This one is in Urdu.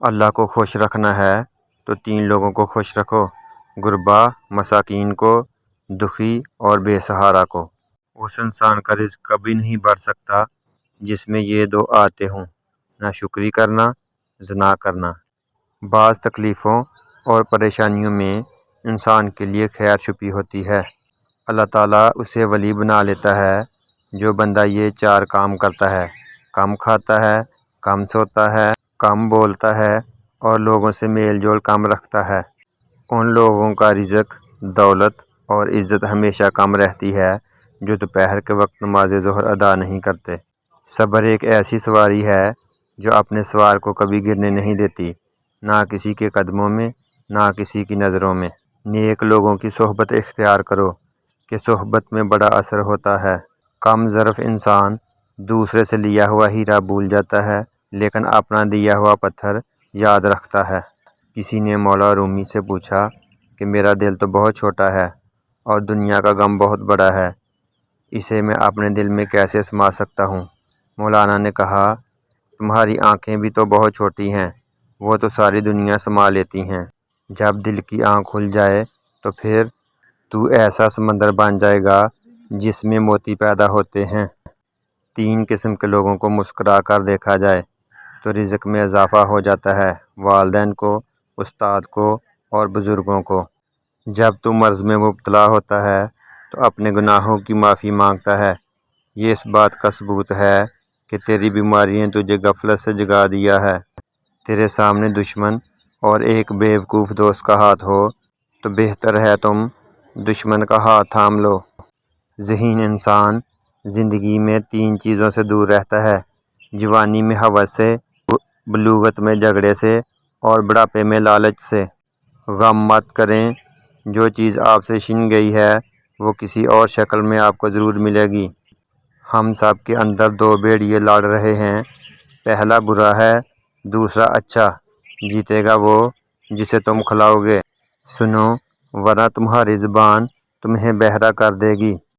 اللہ کو خوش رکھنا ہے تو 3 لوگوں کو خوش رکھو، غربا، مساکین کو، دکھی اور بے سہارا کو۔ اس انسان کا رزق کبھی نہیں بڑھ سکتا جس میں یہ 2 آتے ہوں، ناشکری کرنا، زنا کرنا۔ بعض تکلیفوں اور پریشانیوں میں انسان کے لیے خیر چھپی ہوتی ہے۔ اللہ تعالیٰ اسے ولی بنا لیتا ہے جو بندہ یہ 4 کام کرتا ہے: کم کھاتا ہے، کم سوتا ہے، کم بولتا ہے اور لوگوں سے میل جول کم رکھتا ہے۔ ان لوگوں کا رزق، دولت اور عزت ہمیشہ کم رہتی ہے جو دوپہر کے وقت نماز ظہر ادا نہیں کرتے۔ صبر ایک ایسی سواری ہے جو اپنے سوار کو کبھی گرنے نہیں دیتی، نہ کسی کے قدموں میں، نہ کسی کی نظروں میں۔ نیک لوگوں کی صحبت اختیار کرو کہ صحبت میں بڑا اثر ہوتا ہے۔ کم ظرف انسان دوسرے سے لیا ہوا ہیرا بھول جاتا ہے لیکن اپنا دیا ہوا پتھر یاد رکھتا ہے۔ کسی نے مولا رومی سے پوچھا کہ میرا دل تو بہت چھوٹا ہے اور دنیا کا غم بہت بڑا ہے، اسے میں اپنے دل میں کیسے سما سکتا ہوں؟ مولانا نے کہا، تمہاری آنکھیں بھی تو بہت چھوٹی ہیں، وہ تو ساری دنیا سما لیتی ہیں۔ جب دل کی آنکھ کھل جائے تو پھر تو ایسا سمندر بن جائے گا جس میں موتی پیدا ہوتے ہیں۔ 3 قسم کے لوگوں کو مسکرا کر دیکھا جائے تو رزق میں اضافہ ہو جاتا ہے: والدین کو، استاد کو اور بزرگوں کو۔ جب تو مرض میں مبتلا ہوتا ہے تو اپنے گناہوں کی معافی مانگتا ہے، یہ اس بات کا ثبوت ہے کہ تیری بیماری نے تجھے غفلت سے جگا دیا ہے۔ تیرے سامنے دشمن اور ایک بیوقوف دوست کا ہاتھ ہو تو بہتر ہے تم دشمن کا ہاتھ تھام لو۔ ذہین انسان زندگی میں 3 چیزوں سے دور رہتا ہے: جوانی میں ہوس سے، بلوغت میں جھگڑے سے اور بڑھاپے میں لالچ سے۔ غم مت کریں، جو چیز آپ سے چھن گئی ہے وہ کسی اور شکل میں آپ کو ضرور ملے گی۔ ہم سب کے اندر 2 بھیڑیے لڑ رہے ہیں، پہلا برا ہے، دوسرا اچھا۔ جیتے گا وہ جسے تم کھلاؤ گے۔ سنو ورنہ تمہاری زبان تمہیں بہرا کر دے گی۔